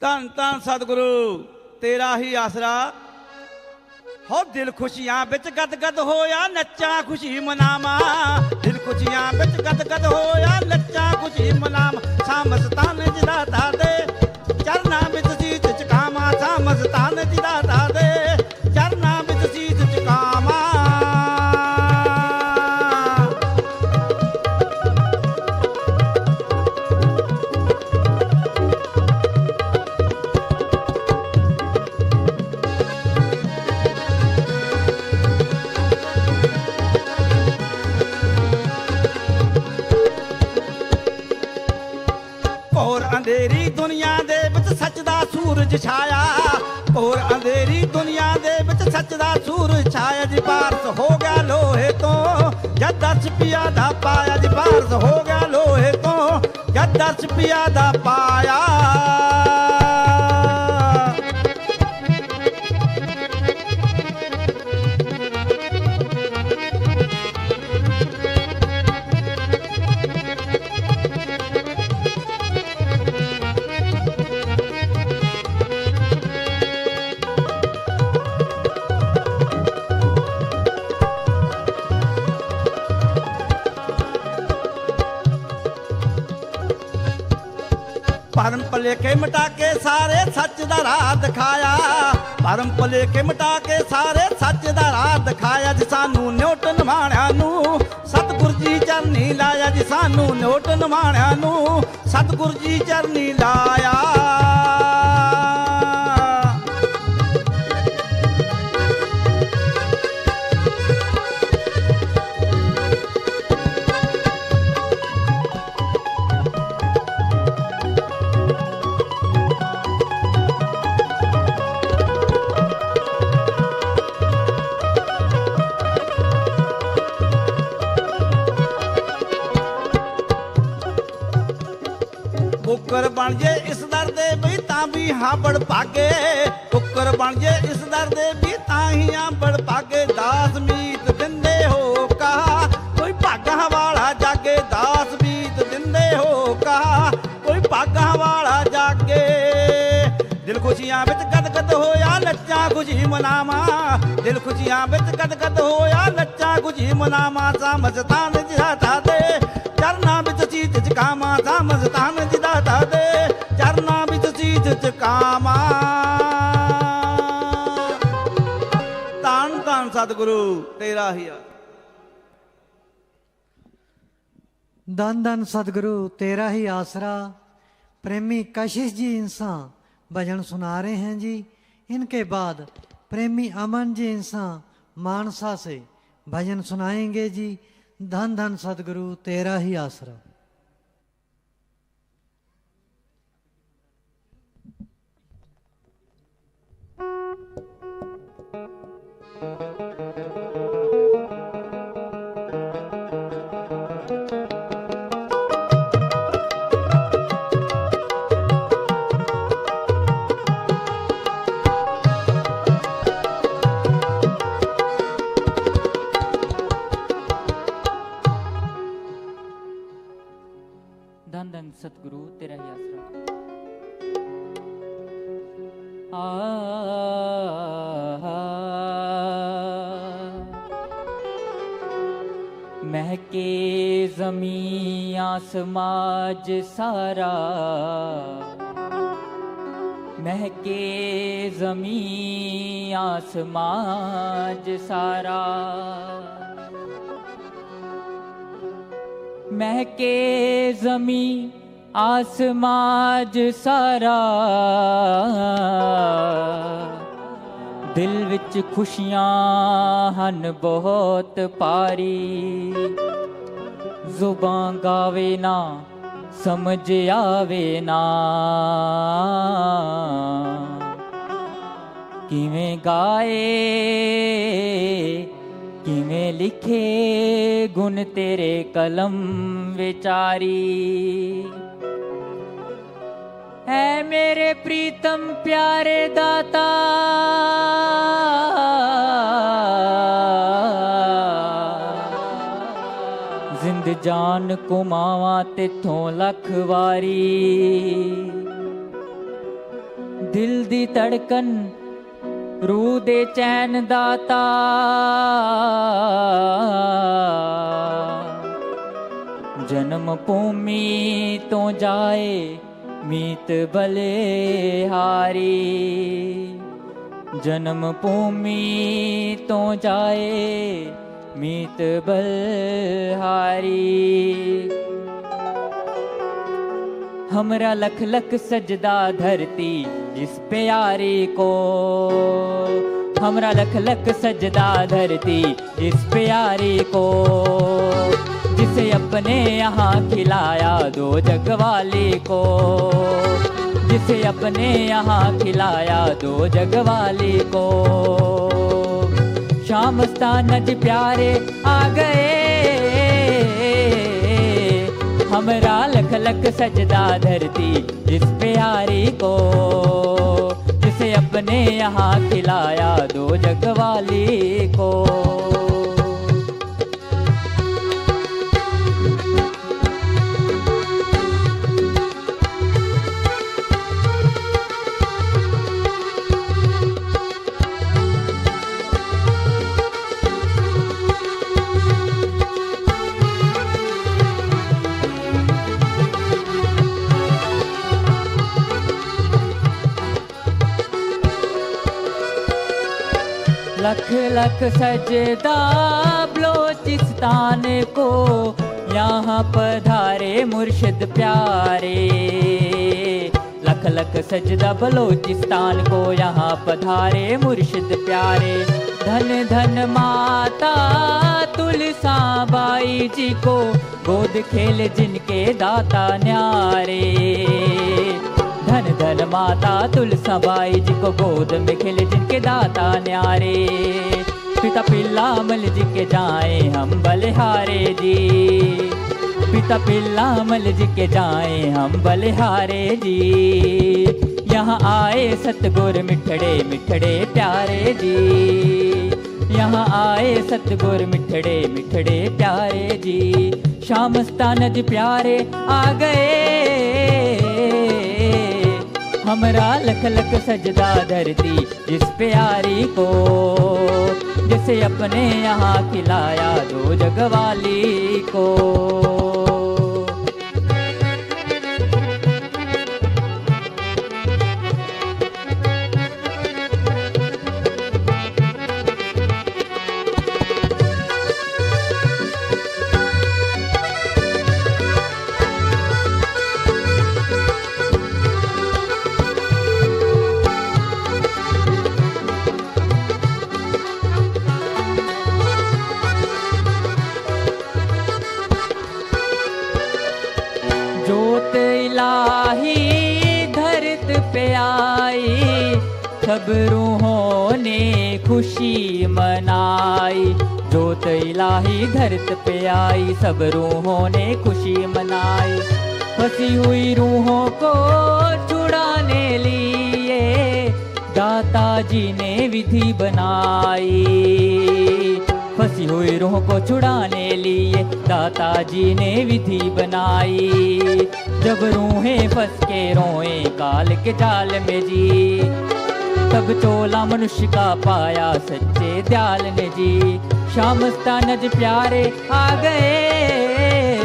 धन धन सतगुरु तेरा ही आसरा हो। दिल खुशियां बिच गदगद होया नच्चा खुशी मनावा। दिल खुशियां बिच गदगद होया नच्चा खुशी मनावा। सामस्तान जिदा दे चरना बिच सीत चकावा। सामस्तान जिदा दे चरना बिच सीत चकावा। अंधेरी दुनिया दे विच सच दा सूरज छाया। और अंधेरी दुनिया दे विच सच दा सूरज छाया। जी पारस हो गया लोहे तो जद दर्श पिया दा पाया। जी पारस हो गया लोहे तो जद दर्श पिया दा पाया। परम भलेखे मिटा के सारे सच दा राह दिखाया। परम भलेखे मिटा के सारे सच दा राह दिखाया। जी सानू न्योट नवाणिया नू सतगुर जी चरनी लाया। जी सानू न्योट नवाणिया नू सतगुर जी चरनी लाया। कुकर बन जे इस दर दे भी तां भी हाँ बड़ भागे। कुकर बन जे इस दर दे भी तां ही हाँ बड़ भागे। दास मीत दिंदे हो कहा कोई भागा वाला जागे। दास मीत दिंदे हो कहा कोई भागा वाला जागे। दिल खुशियां बिच गदगद होया नच्चा खुशी मनावा। दिल खुशियां बिच गदगद होया नच्चा खुशी मनावा। सामस्तान जिदा दे चरना बिच सीत चकावा। सामस्तान जिदा दे चरना बिच सीत चकावा। धन धन सतगुरु तेरा ही धन धन सतगुरु तेरा ही आसरा। प्रेमी कशिश जी इंसान भजन सुना रहे हैं जी। इनके बाद प्रेमी अमन जी इंसान मानसा से भजन सुनाएंगे जी। धन धन सतगुरु तेरा ही आसरा। धन धन सतगुरु तेरा ही आसरा। महके ज़मीं आसमाज सारा। महके ज़मीं आसमाज सारा। महके ज़मीं आसमाज सारा। दिल विच खुशियां हन बहुत पारी। जुबां गावे ना समझ आवे ना। किवें गाए किवें लिखे गुण तेरे कलम विचारी। है मेरे प्रीतम प्यारे दाता। जिंद जान कुमावा तिथों लख वारी। दिल दी धड़कन रूह दे चैन दाता, जन्म भूमि तो जाए मीत बलिहारी, जन्म भूमि तो जाए मीत बलिहारी। हमरा लख लख सजदा धरती जिस प्यारी को, हमरा लख लख सजदा धरती जिस प्यारी को, जिसे अपने यहाँ खिलाया दो जगवाली को, जिसे अपने यहाँ खिलाया दो जगवाली को। शाम स्थानज प्यारे आ गए, हमरा लख लख सजदा धरती जिस प्यारी को, जिसे अपने यहाँ खिलाया दो जगवाली को। लख लख सजदा बलोचिस्तान को, यहाँ पधारे मुर्शिद प्यारे। लख लख सजदा बलोचिस्तान को, यहाँ पधारे मुर्शिद प्यारे। धन धन माता तुलसा बाई जी को, गोद खेल जिनके दाता न्यारे। धन धन माता तुलसा बाई जी को, गोद में खेले जिनके दाता न्यारे। पिता पिल्लामल जी के जाए हम बलिहारे जी, पिता पिल्लामल जी के जाए हम बलिहारे जी। यहाँ आए सतगुर मिठड़े मिठड़े प्यारे जी, यहाँ आए सतगुर मिठड़े मिठड़े प्यारे जी। शाम स्थानज प्यारे आ गए, हमरा लख लख सजदा धरती जिस प्यारी को, जिसे अपने यहाँ खिलाया दो जगवाली को। जोत इलाही धरत पे आई, सब रूहों ने खुशी मनाई। जोत इलाही धरत पे आई, सब रूहों ने खुशी मनाई। फंसी हुई रूहों को छुड़ाने लिए दाता जी ने विधि बनाई। फंसी हुई रूह को छुड़ाने लिए दाता जी ने विधि बनाई। जब रूहें फंस के रोएं काल के जाल में जी, तब चोला मनुष्य का पाया सच्चे दयाल ने जी। शाम स्थानज प्यारे आ गए,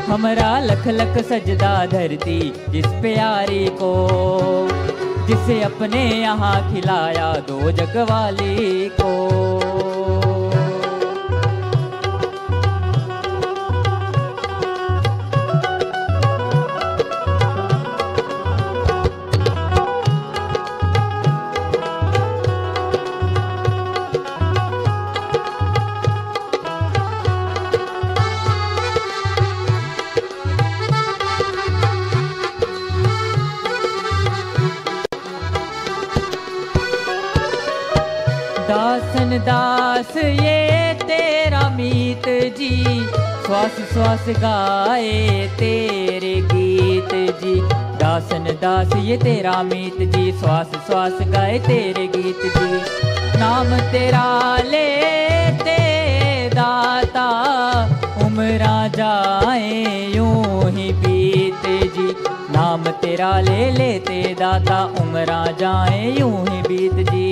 हमरा लख लख सजदा धरती जिस प्यारी को, जिसे अपने यहाँ खिलाया दो जगवाली को। दासन दास ये तेरा मीत जी, श्वास श्वास गाए तेरे गीत जी। दासन दास ये तेरा मीत जी, श्वास श्वास गाए तेरे गीत जी। नाम तेरा लेते दाता उम्रा जाए यूं ही बीत जी। नाम तेरा ले लेते दाता उम्रां जाए यूं ही बीत जी,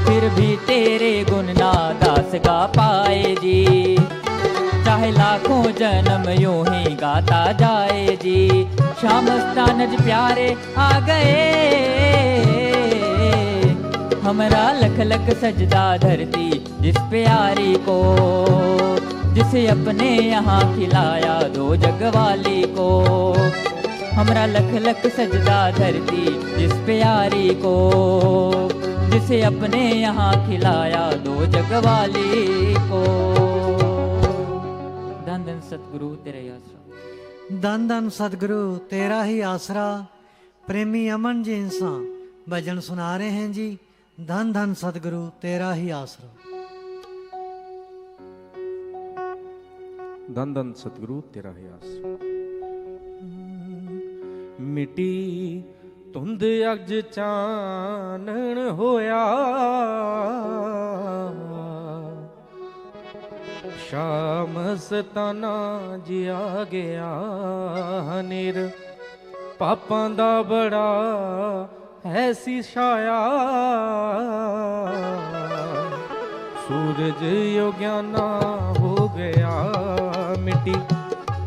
फिर भी तेरे गुण ना दास गा पाए जी। चाहे लाखों जन्म यूं ही गाता जाए जी, शाम स्थानज प्यारे आ गए। हमरा लख लख सजदा धरती जिस प्यारी को, जिसे अपने यहाँ खिलाया दो जगवाली को। हमरा लख लख सजदा धरती जिस प्यारी को, जिसे अपने यहाँ खिलाया दो जगवाली को। धन धन सतगुरु तेरा ही आसरा। धन धन सतगुरु तेरा ही आसरा। प्रेमी अमन जी इंसान भजन सुना रहे हैं जी। धन धन सतगुरु तेरा ही आसरा। धन धन सतगुरु तेरा ही आसरा। मिटी धुंध अज चानण होया, शाम सताना जिया गया हनेर। पापां दा बड़ा है सी छाया, सूरज योग्याना हो गया मिट्टी।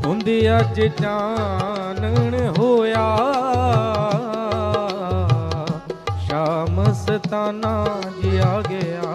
धुंध अज चानण होया, शाम सताना जिया गया।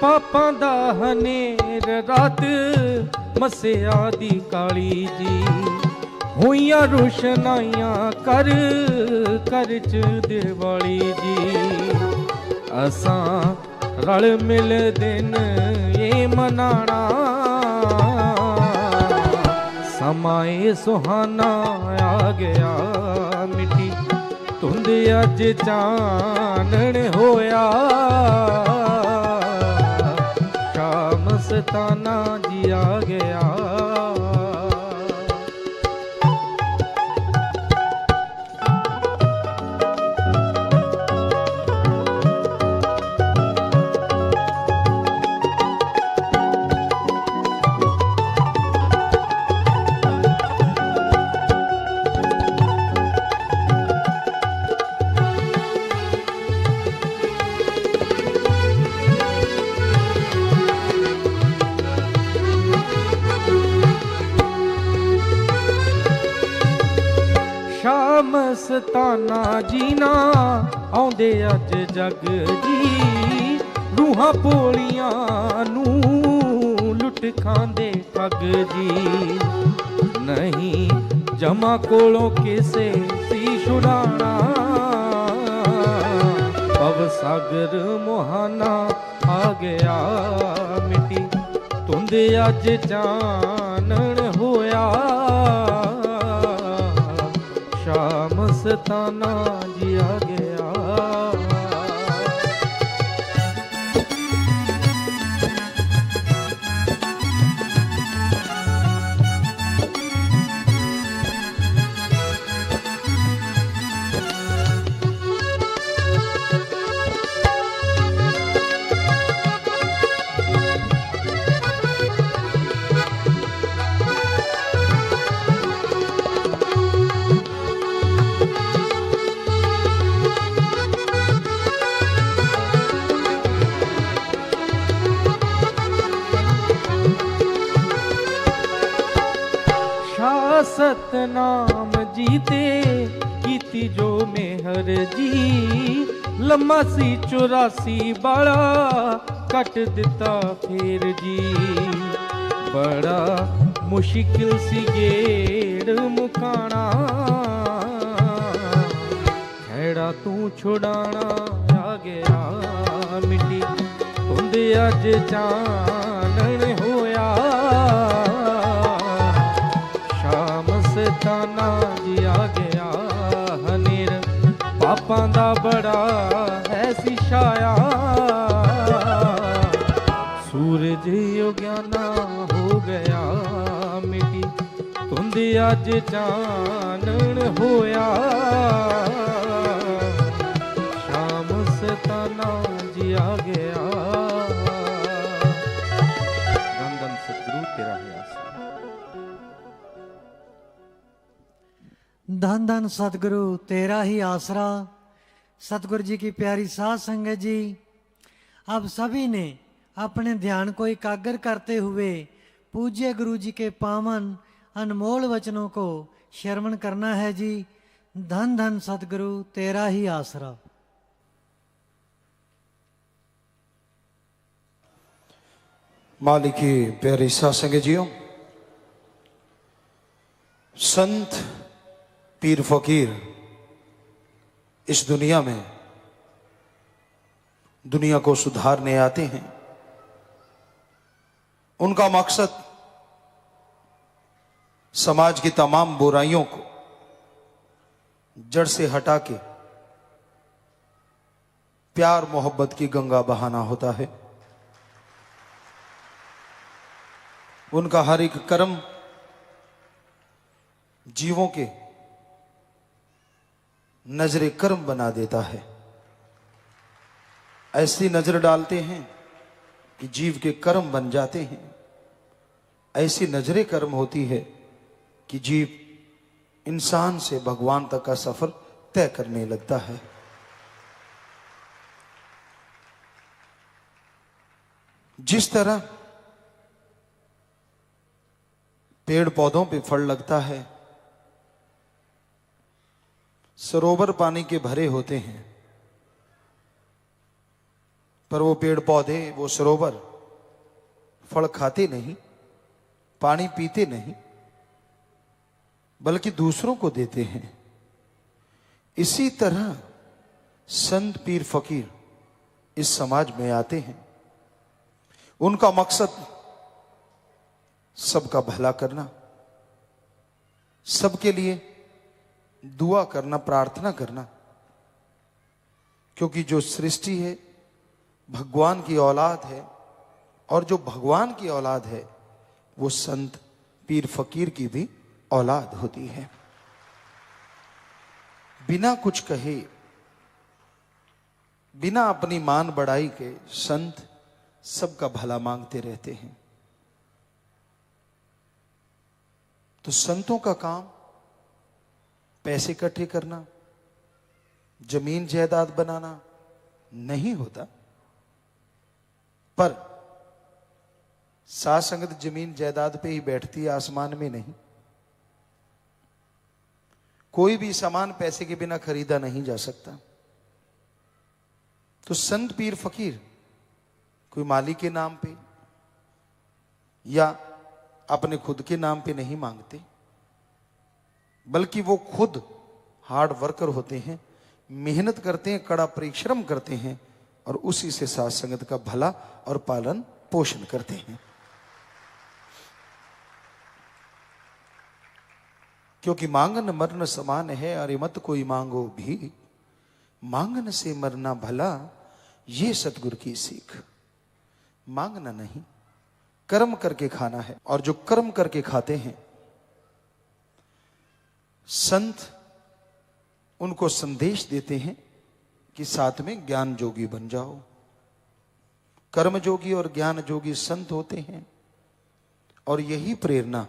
पापां दा हनेर रात मस्या दी काली जी। होइयां रोशनाइयां कर कर च दिवाली जी। असां रल मिल दिन ये मनाना, समाए सुहाना आ गया मिट्टी। धुंध अज चानण होया, सताना जिया गया। मस्ताना जीना आउंदे अज जग जी। रूहां भोलियां नू लुट खांदे ठग जी। नहीं जमा कोलों किसे सी छुड़ाना, पव सागर मोहाना आ गया मिट्टी। धुंध अज चानण होया, शाम सताना जिया गया। सतनाम जीते कीती जो मेहर जी। लम्मा सी 84 बाड़ा कट दिता फेर जी। बड़ा मुश्किल सी गेड़ मुकाना, खैड़ा तू छुड़ाना आ गया मिट्टी। अज चानन होया, शाम सताना जिया गया हनेर, पापां दा बड़ा है सिशाया, सूरज योग्याना हो गया मिटी, धुंध अज चानन होया, शाम सताना जिया गया। धन धन सतगुरु तेरा है आसरा। धन धन सतगुरु तेरा ही आसरा। सतगुरु जी की प्यारी साध संगत जी, अब सभी ने अपने ध्यान को एकाग्र करते हुए पूज्य गुरु जी के पावन अनमोल वचनों को श्रवण करना है जी। धन धन सतगुरु तेरा ही आसरा। मालिक की प्यारी साध संगत जियो, संत पीर फकीर इस दुनिया में दुनिया को सुधारने आते हैं। उनका मकसद समाज की तमाम बुराइयों को जड़ से हटा के प्यार मोहब्बत की गंगा बहाना होता है। उनका हर एक कर्म जीवों के नजरे कर्म बना देता है। ऐसी नजर डालते हैं कि जीव के कर्म बन जाते हैं। ऐसी नजरे कर्म होती है कि जीव इंसान से भगवान तक का सफर तय करने लगता है। जिस तरह पेड़ पौधों पे फल लगता है, सरोवर पानी के भरे होते हैं, पर वो पेड़ पौधे, वो सरोवर फल खाते नहीं, पानी पीते नहीं, बल्कि दूसरों को देते हैं। इसी तरह संत पीर फकीर इस समाज में आते हैं। उनका मकसद सबका भला करना, सबके लिए दुआ करना, प्रार्थना करना, क्योंकि जो सृष्टि है भगवान की औलाद है, और जो भगवान की औलाद है वो संत पीर फकीर की भी औलाद होती है। बिना कुछ कहे, बिना अपनी मान बढ़ाई के संत सबका भला मांगते रहते हैं। तो संतों का काम पैसे इकट्ठे करना, जमीन जायदाद बनाना नहीं होता, पर साध संगत जमीन जायदाद पे ही बैठती है, आसमान में नहीं। कोई भी सामान पैसे के बिना खरीदा नहीं जा सकता। तो संत पीर फकीर कोई माली के नाम पे या अपने खुद के नाम पे नहीं मांगते, बल्कि वो खुद हार्ड वर्कर होते हैं, मेहनत करते हैं, कड़ा परिश्रम करते हैं, और उसी से साध संगत का भला और पालन पोषण करते हैं। क्योंकि मांगन मरन समान है, अरे मत कोई मांगो भी, मांगन से मरना भला, ये सतगुरु की सीख। मांगना नहीं, कर्म करके खाना है। और जो कर्म करके खाते हैं, संत उनको संदेश देते हैं कि साथ में ज्ञान जोगी बन जाओ। कर्म जोगी और ज्ञान जोगी संत होते हैं, और यही प्रेरणा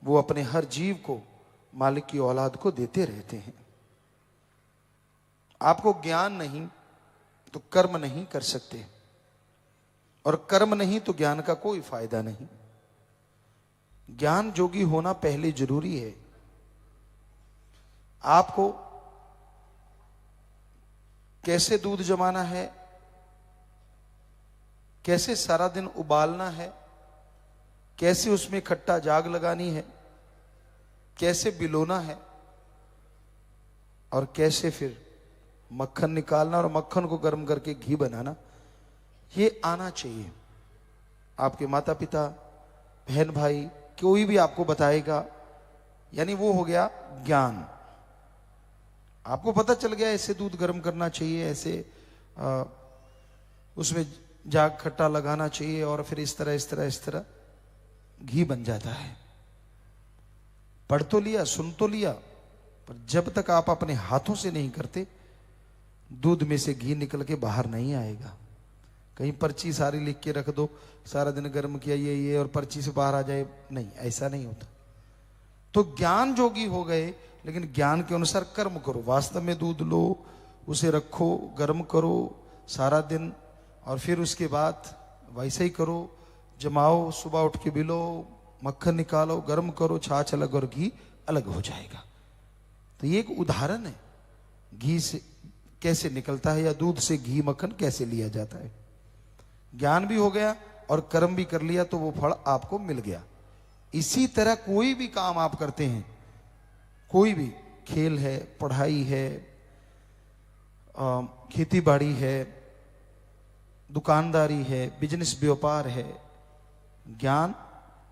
वो अपने हर जीव को, मालिक की औलाद को देते रहते हैं। आपको ज्ञान नहीं तो कर्म नहीं कर सकते, और कर्म नहीं तो ज्ञान का कोई फायदा नहीं। ज्ञान जोगी होना पहले जरूरी है। आपको कैसे दूध जमाना है, कैसे सारा दिन उबालना है, कैसे उसमें खट्टा जाग लगानी है, कैसे बिलोना है, और कैसे फिर मक्खन निकालना और मक्खन को गर्म करके घी बनाना, ये आना चाहिए। आपके माता पिता, बहन भाई, कोई भी आपको बताएगा, यानी वो हो गया ज्ञान। आपको पता चल गया ऐसे दूध गर्म करना चाहिए, ऐसे उसमें जाग खट्टा लगाना चाहिए, और फिर इस तरह घी बन जाता है। पढ़ तो लिया, सुन तो लिया, पर जब तक आप अपने हाथों से नहीं करते, दूध में से घी निकल के बाहर नहीं आएगा। कहीं पर्ची सारी लिख के रख दो, सारा दिन गर्म किया ये और पर्ची से बाहर आ जाए, नहीं, ऐसा नहीं होता। तो ज्ञान जोगी हो गए, लेकिन ज्ञान के अनुसार कर्म करो। वास्तव में दूध लो, उसे रखो, गर्म करो सारा दिन, और फिर उसके बाद वैसे ही करो, जमाओ, सुबह उठ के बिलो, मक्खन निकालो, गर्म करो, छाछ अलग और घी अलग हो जाएगा। तो ये एक उदाहरण है घी से कैसे निकलता है, या दूध से घी मक्खन कैसे लिया जाता है। ज्ञान भी हो गया और कर्म भी कर लिया, तो वो फल आपको मिल गया। इसी तरह कोई भी काम आप करते हैं, कोई भी खेल है, पढ़ाई है, खेती बाड़ी है, दुकानदारी है, बिजनेस व्यापार है, ज्ञान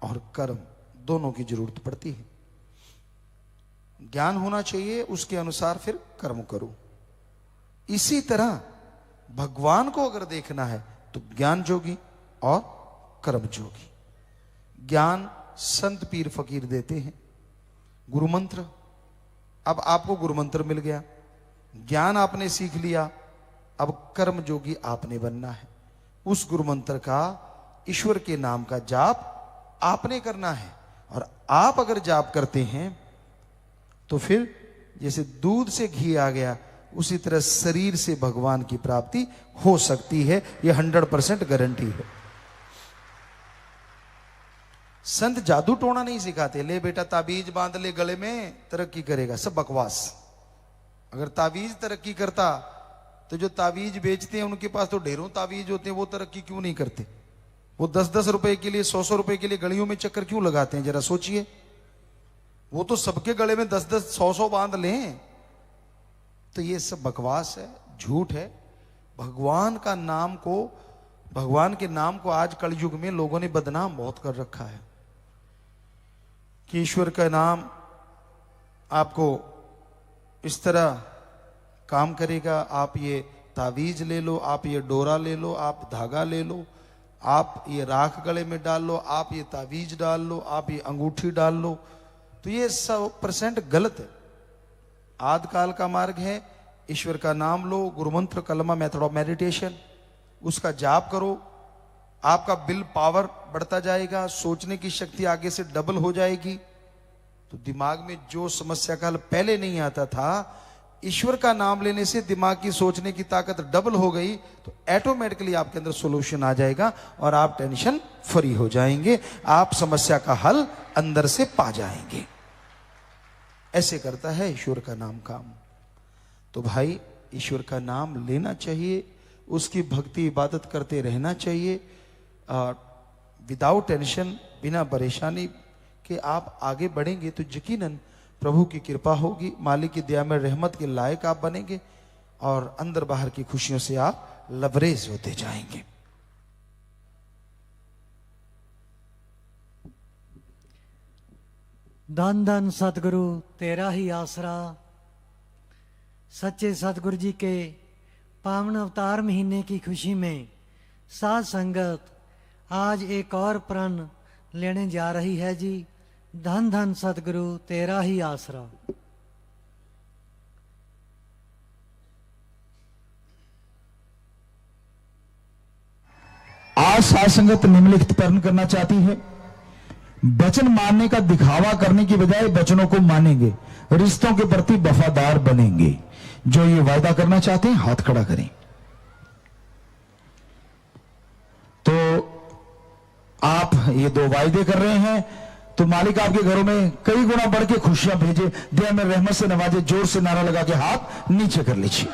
और कर्म दोनों की जरूरत पड़ती है। ज्ञान होना चाहिए, उसके अनुसार फिर कर्म करो। इसी तरह भगवान को अगर देखना है तो ज्ञान जोगी और कर्म जोगी। ज्ञान संत पीर फकीर देते हैं, गुरु मंत्र। अब आपको गुरु मंत्र मिल गया, ज्ञान आपने सीख लिया, अब कर्म जोगी आपने बनना है। उस गुरु मंत्र का, ईश्वर के नाम का जाप आपने करना है। और आप अगर जाप करते हैं तो फिर जैसे दूध से घी आ गया, उसी तरह शरीर से भगवान की प्राप्ति हो सकती है। यह 100% गारंटी है। संत जादू टोना नहीं सिखाते, ले बेटा ताबीज बांध ले गले में, तरक्की करेगा, सब बकवास। अगर ताबीज तरक्की करता तो जो ताबीज बेचते हैं उनके पास तो ढेरों ताबीज होते हैं, वो तरक्की क्यों नहीं करते? वो 10-10 रुपए के लिए, 100-100 रुपए के लिए गलियों में चक्कर क्यों लगाते हैं? जरा सोचिए। वो तो सबके गले में 10-10, 100-100 बांध लें। तो ये सब बकवास है, झूठ है। भगवान का नाम को, भगवान के नाम को आज कलयुग में लोगों ने बदनाम बहुत कर रखा है कि ईश्वर का नाम आपको इस तरह काम करेगा। आप ये तावीज ले लो, आप ये डोरा ले लो, आप धागा ले लो, आप ये राख गले में डाल लो, आप ये तावीज डाल लो, आप ये अंगूठी डाल लो। तो ये 100% गलत है। आदिकाल का मार्ग है, ईश्वर का नाम लो, गुरुमंत्र, कलमा, मेथड ऑफ मेडिटेशन, उसका जाप करो। आपका विल पावर बढ़ता जाएगा, सोचने की शक्ति आगे से डबल हो जाएगी। तो दिमाग में जो समस्या का हल पहले नहीं आता था, ईश्वर का नाम लेने से दिमाग की सोचने की ताकत डबल हो गई, तो ऑटोमेटिकली आपके अंदर सॉल्यूशन आ जाएगा और आप टेंशन फ्री हो जाएंगे। आप समस्या का हल अंदर से पा जाएंगे। ऐसे करता है ईश्वर का नाम काम। तो भाई, ईश्वर का नाम लेना चाहिए, उसकी भक्ति इबादत करते रहना चाहिए, विदाउट टेंशन, बिना परेशानी के आप आगे बढ़ेंगे तो यकीनन प्रभु की कृपा होगी, मालिक की दया में रहमत के लायक आप बनेंगे और अंदर बाहर की खुशियों से आप लबरेज होते जाएंगे। धन धन सतगुरु तेरा ही आसरा। सच्चे सतगुरु जी के पावन अवतार महीने की खुशी में साध संगत आज एक और प्रण लेने जा रही है जी। धन धन सतगुरु तेरा ही आसरा। आज साध संगत निम्नलिखित प्रण करना चाहती है। वचन मानने का दिखावा करने की बजाय वचनों को मानेंगे, रिश्तों के प्रति वफादार बनेंगे। जो ये वायदा करना चाहते हैं हाथ खड़ा करें। तो आप ये 2 वायदे कर रहे हैं तो मालिक आपके घरों में कई गुना बढ़ के खुशियां भेजे, दया में रहमत से नवाजे। जोर से नारा लगा के हाथ नीचे कर लीजिए।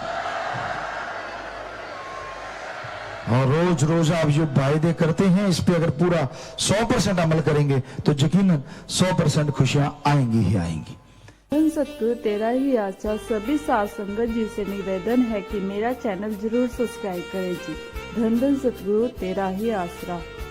और रोज रोज आप जो वायदे करते हैं इस पे अगर पूरा 100% अमल करेंगे तो यकीनन 100% खुशियां आएंगी ही आएंगी। धन सतगुरु तेरा ही आशा। सभी साध संगत जी से निवेदन है कि मेरा चैनल जरूर सब्सक्राइब करें जी। धन धन सतगुरु तेरा ही आसरा।